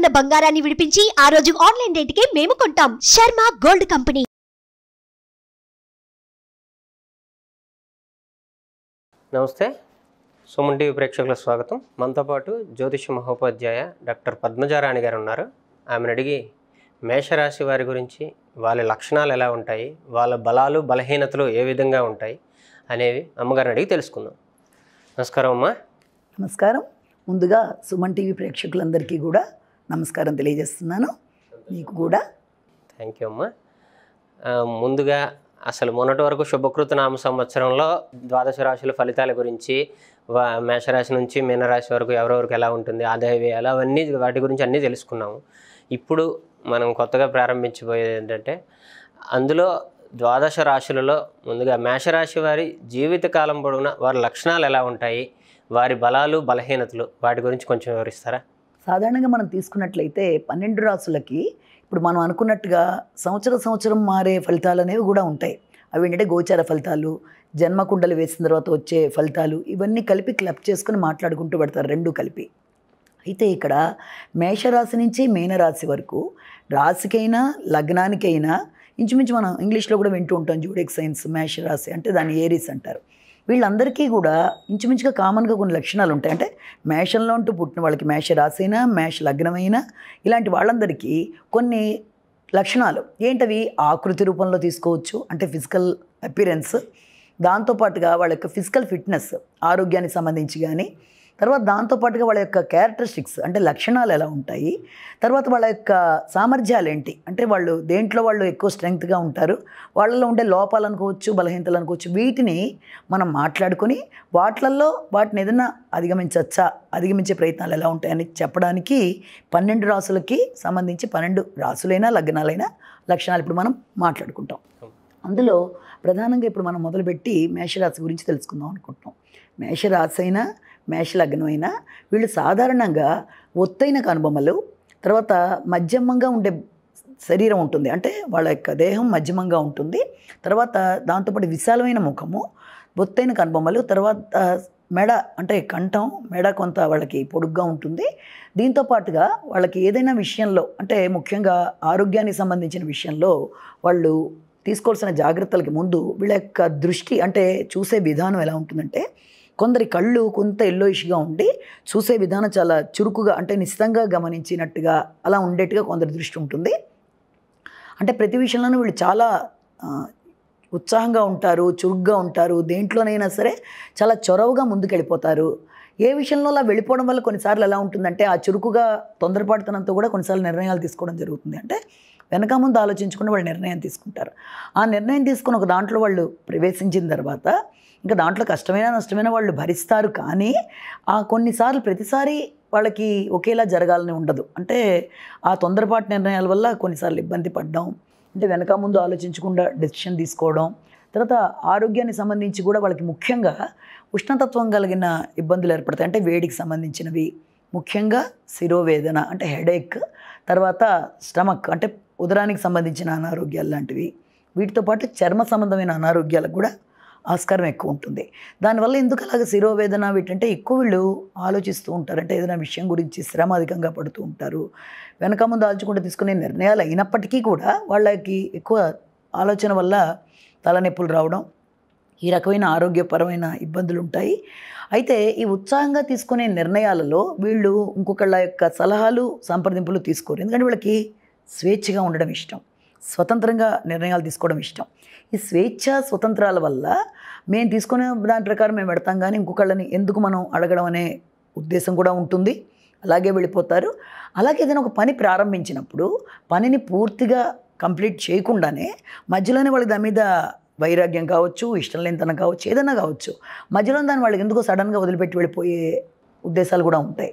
ఉన్న బంగారాన్ని విడిపించి ఆ రోజు ఆన్లైన్ రేటుకే మేము కొంటాం. Sharma gold company. నమస్తే, సుమన్ టీవీ ప్రేక్షకులకు స్వాగతం. మనతో పాటు జ్యోతిష మహోపాధ్యాయ డాక్టర్ పద్మజారాణి గారు ఉన్నారు. ఆమెను అడిగి మేషరాశి వారి గురించి, వాళ్ళ లక్షణాలు ఎలా ఉంటాయి, వాళ్ళ బలాలు బలహీనతలు ఏ విధంగా ఉంటాయి అనేవి అమ్మగారిని అడిగి తెలుసుకుందాం. నమస్కారం అమ్మా. నమస్కారం. ముందుగా సుమన్ టీవీ ప్రేక్షకులందరికీ కూడా నమస్కారం తెలియజేస్తున్నాను. మీకు కూడా థ్యాంక్ యూ అమ్మా. ముందుగా అసలు మొన్నటి వరకు శుభకృత నామ సంవత్సరంలో ద్వాదశ రాశుల ఫలితాల గురించి, మేషరాశి నుంచి మీనరాశి వరకు ఎవరెవరికి ఎలా ఉంటుంది, ఆదాయ వ్యయాలు, అవన్నీ వాటి గురించి అన్నీ తెలుసుకున్నాము. ఇప్పుడు మనం కొత్తగా ప్రారంభించబోయేది ఏంటంటే, అందులో ద్వాదశ రాశులలో ముందుగా మేషరాశి వారి జీవితకాలం పొడవునా వారి లక్షణాలు ఎలా ఉంటాయి, వారి బలాలు బలహీనతలు, వాటి గురించి కొంచెం వివరిస్తారా? సాధారణంగా మనం తీసుకున్నట్లయితే 12 రాసులకి ఇప్పుడు మనం అనుకున్నట్టుగా సంవత్సరం మారే ఫలితాలు అనేవి కూడా ఉంటాయి. అవి ఏంటంటే గోచార ఫలితాలు, జన్మకుండలు వేసిన తర్వాత వచ్చే ఫలితాలు, ఇవన్నీ కలిపి క్లబ్ చేసుకుని మాట్లాడుకుంటూ పెడతారు, రెండు కలిపి. అయితే ఇక్కడ మేషరాశి నుంచి మీనరాశి వరకు రాశికైనా లగ్నానికైనా ఇంచుమించు మనం ఇంగ్లీష్లో కూడా వింటూ ఉంటాం జోడియాక్ సైన్స్. మేషరాశి అంటే దాన్ని ఏరీస్ అంటారు. వీళ్ళందరికీ కూడా ఇంచుమించుగా కామన్గా కొన్ని లక్షణాలు ఉంటాయి. అంటే మేషంలో ఉంటూ పుట్టిన వాళ్ళకి, మేష రాశి అయినా మేష లగ్నమైనా, ఇలాంటి వాళ్ళందరికీ కొన్ని లక్షణాలు ఏంటవి ఆకృతి రూపంలో తీసుకోవచ్చు, అంటే ఫిజికల్ అపిరెన్స్, దాంతోపాటుగా వాళ్ళ యొక్క ఫిజికల్ ఫిట్నెస్ ఆరోగ్యానికి సంబంధించి కానీ, తర్వాత దాంతోపాటుగా వాళ్ళ యొక్క క్యారెక్టరిస్టిక్స్ అంటే లక్షణాలు ఎలా ఉంటాయి, తర్వాత వాళ్ళ యొక్క సామర్థ్యాలు ఏంటి, అంటే వాళ్ళు దేంట్లో వాళ్ళు ఎక్కువ స్ట్రెంగ్త్గా ఉంటారు, వాళ్ళలో ఉండే లోపాలు అనుకోవచ్చు, బలహీనతలు అనుకోవచ్చు, వీటిని మనం మాట్లాడుకొని వాటిని ఏదైనా అధిగమించవచ్చా, అధిగమించే ప్రయత్నాలు ఎలా ఉంటాయని చెప్పడానికి 12 రాసులకి సంబంధించి 12 రాసులైనా లగ్నాలైనా లక్షణాలు ఇప్పుడు మనం మాట్లాడుకుంటాం. అందులో ప్రధానంగా ఇప్పుడు మనం మొదలుపెట్టి మేషరాశి గురించి తెలుసుకుందాం అనుకుంటున్నాం. మేషరాశి అయినా మేష లగ్నం అయినా వీళ్ళు సాధారణంగా ఒత్తైన కనుబొమ్మలు, తర్వాత మధ్యమంగా ఉండే శరీరం ఉంటుంది, అంటే వాళ్ళ యొక్క దేహం మధ్యమంగా ఉంటుంది, తర్వాత దాంతోపాటు విశాలమైన ముఖము, ఒత్తైన కనుబొమ్మలు, తర్వాత మెడ అంటే కంఠం, మెడ కొంత వాళ్ళకి పొడుగ్గా ఉంటుంది. దీంతోపాటుగా వాళ్ళకి ఏదైనా విషయంలో, అంటే ముఖ్యంగా ఆరోగ్యానికి సంబంధించిన విషయంలో వాళ్ళు తీసుకోవాల్సిన జాగ్రత్తలకి ముందు వీళ్ళ యొక్క దృష్టి, అంటే చూసే విధానం ఎలా ఉంటుందంటే, కొందరి కళ్ళు కొంత ఎల్లోయిష్గా ఉండి చూసే విధానం చాలా చురుకుగా, అంటే నిశ్చితంగా గమనించినట్టుగా అలా ఉండేట్టుగా కొందరి దృష్టి ఉంటుంది. అంటే ప్రతి విషయంలోనూ వీళ్ళు చాలా ఉత్సాహంగా ఉంటారు, చురుగ్గా ఉంటారు, దేంట్లోనైనా సరే చాలా చొరవగా ముందుకెళ్ళిపోతారు. ఏ విషయంలో అలా వెళ్ళిపోవడం వల్ల కొన్నిసార్లు ఎలా ఉంటుందంటే, ఆ చురుకుగా తొందరపాటుతనంతో కూడా కొన్నిసార్లు నిర్ణయాలు తీసుకోవడం జరుగుతుంది. అంటే వెనక ముందు ఆలోచించుకుని వాళ్ళు నిర్ణయం తీసుకుంటారు. ఆ నిర్ణయం తీసుకుని ఒక దాంట్లో వాళ్ళు ప్రవేశించిన తర్వాత ఇంకా దాంట్లో కష్టమైనా నష్టమైనా వాళ్ళు భరిస్తారు. కానీ ఆ కొన్నిసార్లు ప్రతిసారి వాళ్ళకి ఒకేలా జరగాలని ఉండదు. అంటే ఆ తొందరపాటు నిర్ణయాల వల్ల కొన్నిసార్లు ఇబ్బంది పడడం, అంటే వెనక ముందు ఆలోచించకుండా డెసిషన్ తీసుకోవడం, తర్వాత ఆరోగ్యానికి సంబంధించి కూడా వాళ్ళకి ముఖ్యంగా ఉష్ణతత్వం కలిగిన ఇబ్బందులు ఏర్పడతాయి. అంటే వేడికి సంబంధించినవి, ముఖ్యంగా శిరోవేదన అంటే హెడేక్, తర్వాత స్టమక్ అంటే ఉదరానికి సంబంధించిన అనారోగ్యాలు లాంటివి, వీటితో పాటు చర్మ సంబంధమైన అనారోగ్యాలకు కూడా ఆస్కారం ఎక్కువ ఉంటుంది. దానివల్ల ఎందుకు అలాగ శిరోవేదన వీటంటే ఎక్కువ వీళ్ళు ఆలోచిస్తూ ఉంటారు. అంటే ఏదైనా విషయం గురించి శ్రమ అధికంగా పడుతూ ఉంటారు. వెనక ముందు ఆలోచించుకుంటూ తీసుకునే నిర్ణయాలు అయినప్పటికీ కూడా వాళ్ళకి ఎక్కువ ఆలోచన వల్ల తలనొప్పులు రావడం, ఈ రకమైన ఆరోగ్యపరమైన ఇబ్బందులు ఉంటాయి. అయితే ఈ ఉత్సాహంగా తీసుకునే నిర్ణయాలలో వీళ్ళు ఇంకొకళ్ళ యొక్క సలహాలు సంప్రదింపులు తీసుకోరు. ఎందుకంటే వీళ్ళకి స్వేచ్ఛగా ఉండడం ఇష్టం, స్వతంత్రంగా నిర్ణయాలు తీసుకోవడం ఇష్టం. ఈ స్వేచ్ఛ స్వతంత్రాల వల్ల మేము తీసుకునే దాని ప్రకారం మేము పెడతాం, కానీ ఇంకొకళ్ళని ఎందుకు మనం అడగడం అనే ఉద్దేశం కూడా ఉంటుంది. అలాగే వెళ్ళిపోతారు. అలాగే ఏదైనా ఒక పని ప్రారంభించినప్పుడు పనిని పూర్తిగా కంప్లీట్ చేయకుండానే మధ్యలోనే వాళ్ళకి దాని మీద వైరాగ్యం కావచ్చు, ఇష్టం లేనితనం కావచ్చు, ఏదైనా కావచ్చు, మధ్యలో దాన్ని వాళ్ళకి ఎందుకో సడన్గా వదిలిపెట్టి వెళ్ళిపోయే ఉద్దేశాలు కూడా ఉంటాయి.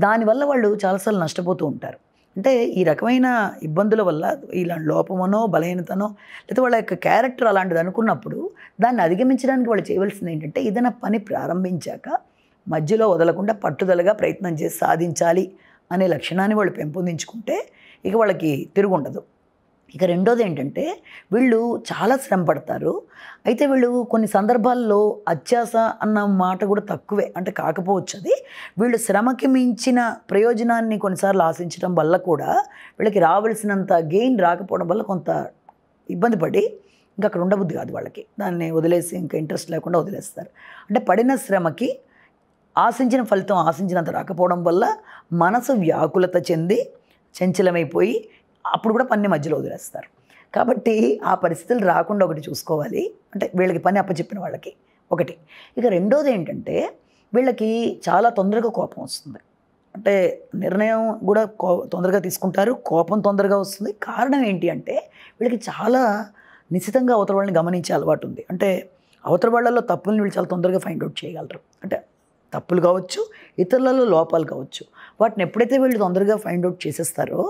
దానివల్ల వాళ్ళు చాలాసార్లు నష్టపోతూ ఉంటారు. అంటే ఈ రకమైన ఇబ్బందుల వల్ల ఇలాంటి లోపమనో బలహీనతనో లేదా వాళ్ళ యొక్క క్యారెక్టర్ అలాంటిది అనుకున్నప్పుడు దాన్ని అధిగమించడానికి వాళ్ళు చేయవలసింది ఏంటంటే, ఏదైనా పని ప్రారంభించాక మధ్యలో వదలకుండా పట్టుదలగా ప్రయత్నం చేసి సాధించాలి అనే లక్షణాన్ని వాళ్ళు పెంపొందించుకుంటే ఇక వాళ్ళకి తిరుగుండదు. ఇక రెండోది ఏంటంటే వీళ్ళు చాలా శ్రమ పడతారు. అయితే వీళ్ళు కొన్ని సందర్భాల్లో అత్యాస అన్న మాట కూడా తక్కువే, అంటే కాకపోవచ్చు అది. వీళ్ళు శ్రమకి మించిన ప్రయోజనాన్ని కొన్నిసార్లు ఆశించడం వల్ల కూడా వీళ్ళకి రావాల్సినంత గెయిన్ రాకపోవడం వల్ల కొంత ఇబ్బంది పడి ఇంకా అక్కడ ఉండబుద్ధి కాదు వాళ్ళకి. దాన్ని వదిలేసి ఇంకా ఇంట్రెస్ట్ లేకుండా వదిలేస్తారు. అంటే పడిన శ్రమకి ఆశించిన ఫలితం ఆశించినంత రాకపోవడం వల్ల మనసు వ్యాకులత చెంది చంచలమైపోయి అప్పుడు కూడా పని మధ్యలో వదిలేస్తారు. కాబట్టి ఆ పరిస్థితులు రాకుండా ఒకటి చూసుకోవాలి, అంటే వీళ్ళకి పని అప్పచెప్పిన వాళ్ళకి ఒకటి. ఇక రెండోది ఏంటంటే వీళ్ళకి చాలా తొందరగా కోపం వస్తుంది. అంటే నిర్ణయం కూడా తొందరగా తీసుకుంటారు, కోపం తొందరగా వస్తుంది. కారణం ఏంటి అంటే వీళ్ళకి చాలా నిశ్చితంగా అవతల వాళ్ళని గమనించే అలవాటు ఉంది. అంటే అవతల వాళ్ళలో తప్పుల్ని వీళ్ళు చాలా తొందరగా ఫైండ్ అవుట్ చేయగలరు. అంటే తప్పులు కావచ్చు, ఇతరులలో లోపాలు కావచ్చు, వాటిని ఎప్పుడైతే వీళ్ళు తొందరగా ఫైండ్ అవుట్ చేసేస్తారో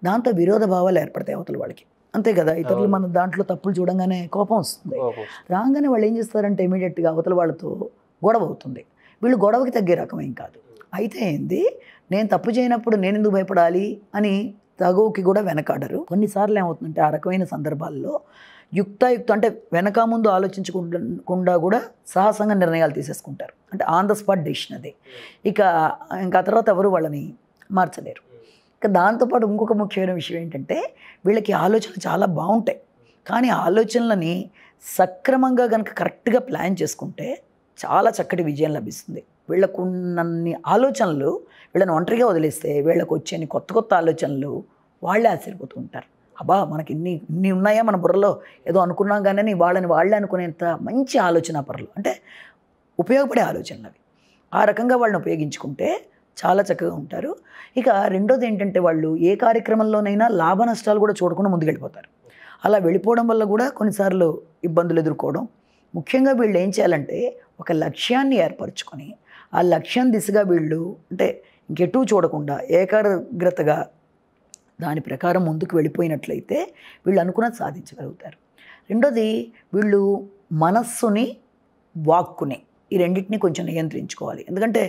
దాంతో విరోధ భావాలు ఏర్పడతాయి అవతల వాళ్ళకి. అంతే కదా, ఇతరులు మన దాంట్లో తప్పులు చూడంగానే కోపం వస్తుంది. రాగానే వాళ్ళు ఏం చేస్తారంటే ఇమీడియట్గా అవతల వాళ్ళతో గొడవ అవుతుంది. వీళ్ళు గొడవకి తగ్గే రకమేం కాదు. అయితే ఏంది, నేను తప్పు చేయనప్పుడు నేను ఎందుకు భయపడాలి అని తగువుకి కూడా వెనకాడరు. కొన్నిసార్లు ఏమవుతుందంటే ఆ రకమైన సందర్భాల్లో యుక్తాయుక్త అంటే వెనక ముందు ఆలోచించకుండా కూడా సాహసంగా నిర్ణయాలు తీసేసుకుంటారు. అంటే ఆన్ ద స్పాట్ డెసిషన్ అది. ఇంకా తర్వాత ఎవరు వాళ్ళని మార్చలేరు. ఇక దాంతోపాటు ఇంకొక ముఖ్యమైన విషయం ఏంటంటే వీళ్ళకి ఆలోచనలు చాలా బాగుంటాయి, కానీ ఆలోచనలని సక్రమంగా కనుక కరెక్ట్గా ప్లాన్ చేసుకుంటే చాలా చక్కటి విజయం లభిస్తుంది. వీళ్ళకున్నన్ని ఆలోచనలు వీళ్ళని ఒంటరిగా వదిలేస్తే వీళ్ళకు వచ్చే కొత్త కొత్త ఆలోచనలు వాళ్ళే ఆశ్చర్యపోతూ ఉంటారు. అబ్బా మనకి ఇన్ని ఉన్నాయా మన బుర్రలో, ఏదో అనుకున్నాం కానీ వాళ్ళే అనుకునేంత మంచి ఆలోచన పరులు, అంటే ఉపయోగపడే ఆలోచనలు అవి. ఆ రకంగా వాళ్ళని ఉపయోగించుకుంటే చాలా చక్కగా ఉంటారు. ఇక రెండోది ఏంటంటే వాళ్ళు ఏ కార్యక్రమంలోనైనా లాభ నష్టాలు కూడా చూడకుండా ముందుకెళ్ళిపోతారు. అలా వెళ్ళిపోవడం వల్ల కూడా కొన్నిసార్లు ఇబ్బందులు ఎదుర్కోవడం. ముఖ్యంగా వీళ్ళు ఏం చేయాలంటే ఒక లక్ష్యాన్ని ఏర్పరచుకొని ఆ లక్ష్యం దిశగా వీళ్ళు అంటే ఇంకెటూ చూడకుండా ఏకాగ్రతగా దాని ప్రకారం ముందుకు వెళ్ళిపోయినట్లయితే వీళ్ళు అనుకున్నది సాధించగలుగుతారు. రెండోది వీళ్ళు మనస్సుని వాక్కుని ఈ రెండింటిని కొంచెం నియంత్రించుకోవాలి. ఎందుకంటే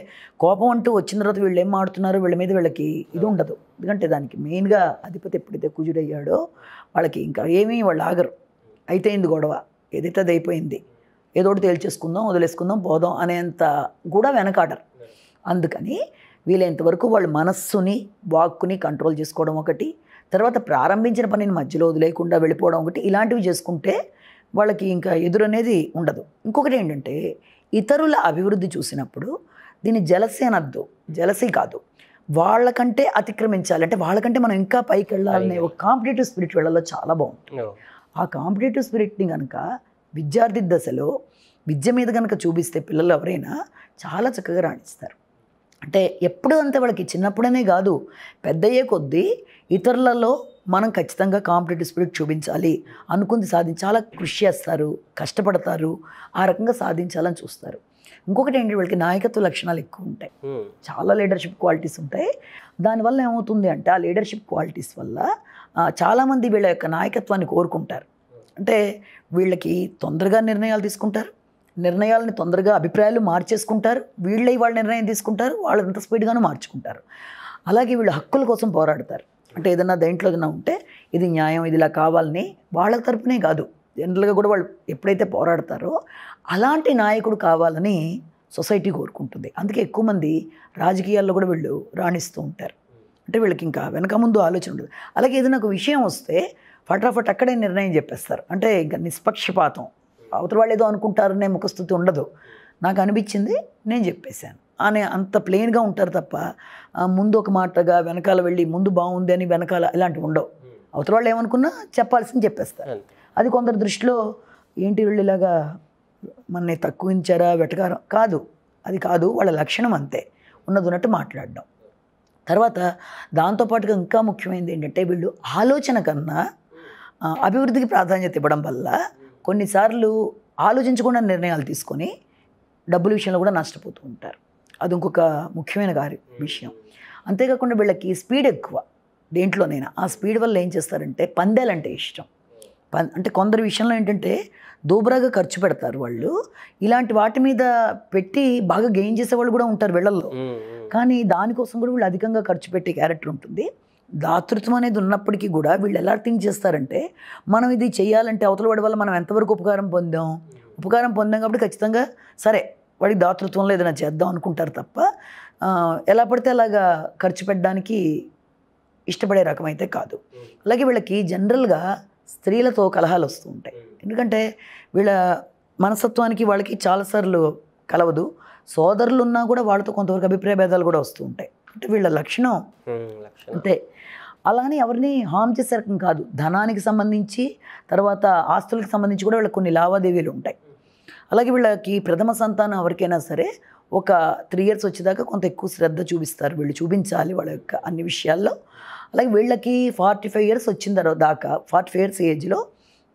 కోపం అంటూ వచ్చిన తర్వాత వీళ్ళు ఏం ఆడుతున్నారో వీళ్ళ మీద వీళ్ళకి ఇది ఉండదు. ఎందుకంటే దానికి మెయిన్గా అధిపతి ఎప్పుడైతే కుజుడయ్యాడో వాళ్ళకి ఇంకా ఏమీ వాళ్ళు ఆగరు. అయితే ఇంది గొడవ, ఏదైతే అది అయిపోయింది, ఏదోటి తేల్చేసుకుందాం, వదిలేసుకుందాం, పోదాం అనేంత కూడా వెనకాడరు. అందుకని వీలైనంతవరకు వాళ్ళు మనస్సుని వాక్కుని కంట్రోల్ చేసుకోవడం ఒకటి, తర్వాత ప్రారంభించిన పనిని మధ్యలో వదిలేయకుండా వెళ్ళిపోవడం ఒకటి, ఇలాంటివి చేసుకుంటే వాళ్ళకి ఇంకా ఎదురు అనేది ఉండదు. ఇంకొకటి ఏంటంటే ఇతరుల అభివృద్ధి చూసినప్పుడు దీన్ని జలసీ అనద్దు, జలసీ కాదు, వాళ్ళకంటే అతిక్రమించాలి, అంటే వాళ్ళకంటే మనం ఇంకా పైకి వెళ్ళాలనే ఒక కాంపిటేటివ్ స్పిరిట్ వెళ్ళాలో చాలా బాగుంటుంది. ఆ కాంపిటేటివ్ స్పిరిట్ని కనుక విద్యార్థి దశలో విద్య మీద కనుక చూపిస్తే పిల్లలు ఎవరైనా చాలా చక్కగా రాణిస్తారు. అంటే ఎప్పుడు అంతే వాళ్ళకి చిన్నప్పుడనే కాదు, పెద్దయ్యే కొద్దీ ఇతరులలో మనం ఖచ్చితంగా కాంపిటేటివ్ స్పిరిట్ చూపించాలి, అనుకుంది చాలా కృషి చేస్తారు, కష్టపడతారు, ఆ రకంగా సాధించాలని చూస్తారు. ఇంకొకటి ఏంటి, వాళ్ళకి నాయకత్వ లక్షణాలు ఎక్కువ ఉంటాయి, చాలా లీడర్షిప్ క్వాలిటీస్ ఉంటాయి. దానివల్ల ఏమవుతుంది అంటే ఆ లీడర్షిప్ క్వాలిటీస్ వల్ల చాలామంది వీళ్ళ యొక్క నాయకత్వాన్ని కోరుకుంటారు. అంటే వీళ్ళకి తొందరగా నిర్ణయాలు తీసుకుంటారు, నిర్ణయాలని తొందరగా అభిప్రాయాలు మార్చేసుకుంటారు, వీళ్ళే వాళ్ళ నిర్ణయం తీసుకుంటారు, వాళ్ళు ఎంత స్పీడ్గానూ మార్చుకుంటారు. అలాగే వీళ్ళు హక్కుల కోసం పోరాడతారు. అంటే ఏదన్నా దేంట్లో ఏదైనా ఉంటే ఇది న్యాయం, ఇది ఇలా కావాలని వాళ్ళ తరపునే కాదు, జనరల్గా కూడా వాళ్ళు ఎప్పుడైతే పోరాడతారో అలాంటి నాయకుడు కావాలని సొసైటీ కోరుకుంటుంది. అందుకే ఎక్కువ మంది రాజకీయాల్లో కూడా వీళ్ళు రాణిస్తూ ఉంటారు. అంటే వీళ్ళకి ఇంకా వెనక ముందు ఆలోచన ఉండదు. అలాగే ఏదైనా ఒక విషయం వస్తే ఫటాఫట్ అక్కడే నిర్ణయం చెప్పేస్తారు. అంటే ఇంకా నిష్పక్షపాతం, అవతల వాళ్ళు ఏదో అనుకుంటారనే ముఖస్థుతి ఉండదు, నాకు అనిపించింది నేను చెప్పేశాను అనే అంత ప్లెయిన్గా ఉంటారు తప్ప ముందు ఒక మాటగా వెనకాల వెళ్ళి ముందు బాగుంది అని వెనకాల ఇలాంటివి ఉండవు. అవతల వాళ్ళు ఏమనుకున్నా చెప్పాల్సింది చెప్పేస్తారు. అది కొందరు దృష్టిలో ఏంటి వీళ్ళు ఇలాగా మనని తక్కువించారా వెటకారం కాదు, అది కాదు, వాళ్ళ లక్షణం అంతే, ఉన్నది ఉన్నట్టు మాట్లాడడం. తర్వాత దాంతోపాటుగా ఇంకా ముఖ్యమైనది ఏంటంటే వీళ్ళు ఆలోచన కన్నా అభివృద్ధికి ప్రాధాన్యత ఇవ్వడం వల్ల కొన్నిసార్లు ఆలోచించకుండా నిర్ణయాలు తీసుకొని డబ్బుల విషయంలో కూడా నష్టపోతూ ఉంటారు. అది ఇంకొక ముఖ్యమైన విషయం. అంతేకాకుండా వీళ్ళకి స్పీడ్ ఎక్కువ దేంట్లోనైనా. ఆ స్పీడ్ వల్ల ఏం చేస్తారంటే పందాలంటే ఇష్టం. అంటే కొందరి విషయంలో ఏంటంటే దూబరాగా ఖర్చు పెడతారు వాళ్ళు, ఇలాంటి వాటి మీద పెట్టి బాగా గెయిన్ చేసే వాళ్ళు కూడా ఉంటారు వీళ్ళల్లో. కానీ దానికోసం కూడా వీళ్ళు అధికంగా ఖర్చు పెట్టే క్యారెక్టర్ ఉంటుంది. దాతృత్వం అనేది ఉన్నప్పటికీ కూడా వీళ్ళు ఎలా థింక్ చేస్తారంటే మనం ఇది చేయాలంటే అవతల వాడి వల్ల మనం ఎంతవరకు ఉపకారం పొందాం కాబట్టి ఖచ్చితంగా సరే వాడికి దాతృత్వంలో ఏదైనా చేద్దాం అనుకుంటారు తప్ప ఎలా పడితే అలాగా ఖర్చు పెట్టడానికి ఇష్టపడే రకం అయితే కాదు. అలాగే వీళ్ళకి జనరల్గా స్త్రీలతో కలహాలు వస్తూ ఉంటాయి. ఎందుకంటే వీళ్ళ మనస్తత్వానికి వాళ్ళకి చాలాసార్లు కలవదు. సోదరులు ఉన్నా కూడా వాళ్ళతో కొంతవరకు అభిప్రాయ భేదాలు కూడా వస్తూ ఉంటాయి. అంటే వీళ్ళ లక్షణం అంతే. అలానే ఎవరిని హామ్ చేసే రకం కాదు. ధనానికి సంబంధించి తర్వాత ఆస్తులకు సంబంధించి కూడా వీళ్ళకి కొన్ని లావాదేవీలు ఉంటాయి. అలాగే వీళ్ళకి ప్రథమ సంతానం ఎవరికైనా సరే ఒక 3 years వచ్చేదాకా కొంత ఎక్కువ శ్రద్ధ చూపిస్తారు. వీళ్ళు చూపించాలి వాళ్ళ యొక్క అన్ని విషయాల్లో. అలాగే వీళ్ళకి 45 years వచ్చిన దాకా 45 years ఏజ్లో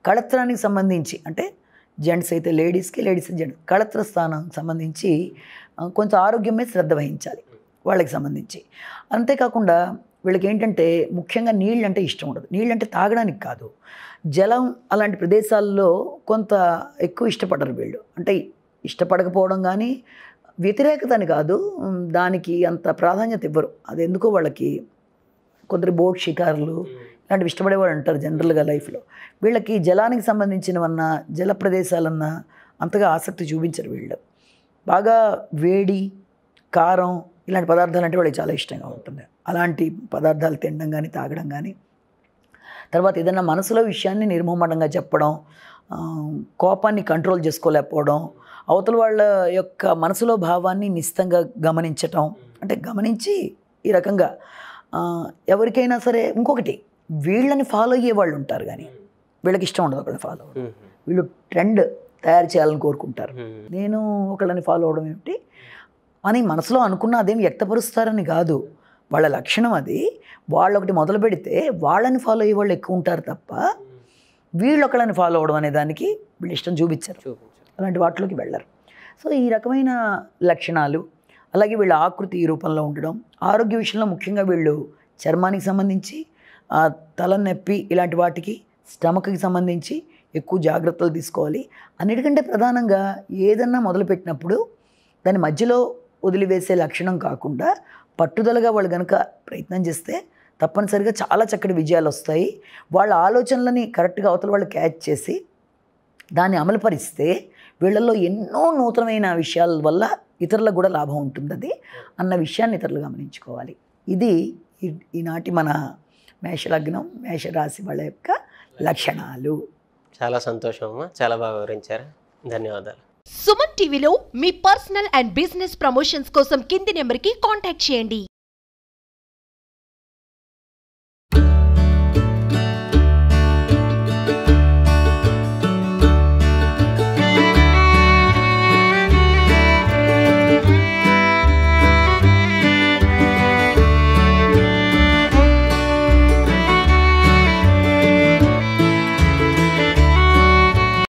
కళత్రానికి సంబంధించి అంటే జెంట్స్ అయితే లేడీస్కి, లేడీస్ జెంట్స్ కళత్ర స్థానం సంబంధించి కొంచెం ఆరోగ్యం మీద శ్రద్ధ వహించాలి వాళ్ళకి సంబంధించి. అంతేకాకుండా వీళ్ళకి ఏంటంటే ముఖ్యంగా నీళ్ళు అంటే ఇష్టం ఉండదు. నీళ్ళు అంటే తాగడానికి కాదు, జలం అలాంటి ప్రదేశాల్లో కొంత ఎక్కువ ఇష్టపడరు వీళ్ళు. అంటే ఇష్టపడకపోవడం కానీ వ్యతిరేకత అని కాదు, దానికి అంత ప్రాధాన్యత ఇవ్వరు. అది ఎందుకో వాళ్ళకి కొందరు బోట్ షికారులు ఇలాంటివి ఇష్టపడేవాళ్ళు అంటారు జనరల్గా లైఫ్లో. వీళ్ళకి జలానికి సంబంధించినవన్నా జల ప్రదేశాలన్నా అంతగా ఆసక్తి చూపించరు వీళ్ళు. బాగా వేడి, కారం ఇలాంటి పదార్థాలు అంటే వాళ్ళకి చాలా ఇష్టంగా ఉంటుంది. అలాంటి పదార్థాలు తినడం కానీ తాగడం కానీ. తర్వాత ఏదైనా మనసులో విషయాన్ని నిర్మోహమాటంగా చెప్పడం, కోపాన్ని కంట్రోల్ చేసుకోలేకపోవడం, అవతల వాళ్ళ యొక్క మనసులో భావాన్ని నిశ్చితంగా గమనించటం. అంటే గమనించి ఈ రకంగా ఎవరికైనా సరే ఇంకొకటి వీళ్ళని ఫాలో అయ్యే వాళ్ళు ఉంటారు కానీ వీళ్ళకి ఇష్టం ఉండదు ఒకళ్ళని ఫాలో అవ్వడం. వీళ్ళు ట్రెండ్ తయారు చేయాలని కోరుకుంటారు. నేను ఒకళ్ళని ఫాలో అవడం ఏమిటి అని మనసులో అనుకున్న అదేం వ్యక్తపరుస్తారని కాదు, వాళ్ళ లక్షణం అది. వాళ్ళు ఒకటి మొదలు పెడితే వాళ్ళని ఫాలో అయ్యే వాళ్ళు ఎక్కువ ఉంటారు తప్ప వీళ్ళు ఒకళ్ళని ఫాలో అవ్వడం అనే దానికి వీళ్ళు ఇష్టం చూపించరు, అలాంటి వాటిలోకి వెళ్ళరు. సో ఈ రకమైన లక్షణాలు. అలాగే వీళ్ళ ఆకృతి ఈ రూపంలో ఉండడం, ఆరోగ్య విషయంలో ముఖ్యంగా వీళ్ళు చర్మానికి సంబంధించి, తలనొప్పి ఇలాంటి వాటికి, స్టమక్కి సంబంధించి ఎక్కువ జాగ్రత్తలు తీసుకోవాలి. అన్నిటికంటే ప్రధానంగా ఏదన్నా మొదలుపెట్టినప్పుడు దాని మధ్యలో వదిలివేసే లక్షణం కాకుండా పట్టుదలగా వాళ్ళు కనుక ప్రయత్నం చేస్తే తప్పనిసరిగా చాలా చక్కటి విజయాలు వస్తాయి. వాళ్ళ ఆలోచనలని కరెక్ట్గా అవతల వాళ్ళు క్యాచ్ చేసి దాన్ని అమలుపరిస్తే వీళ్ళల్లో ఎన్నో నూతనమైన విషయాల వల్ల ఇతరులకు కూడా లాభం ఉంటుంది అది అన్న విషయాన్ని ఇతరులు గమనించుకోవాలి. ఇది ఈనాటి మన మేషలగ్నం, మేషరాశి వాళ్ళ యొక్క లక్షణాలు. చాలా సంతోషం అమ్మా, చాలా బాగా వివరించారు. ధన్యవాదాలు. సుమన్ టీవీలో మీ పర్సనల్ అండ్ బిజినెస్ ప్రమోషన్స్ కోసం కింది నెంబర్కి కాంటాక్ట్ చేయండి.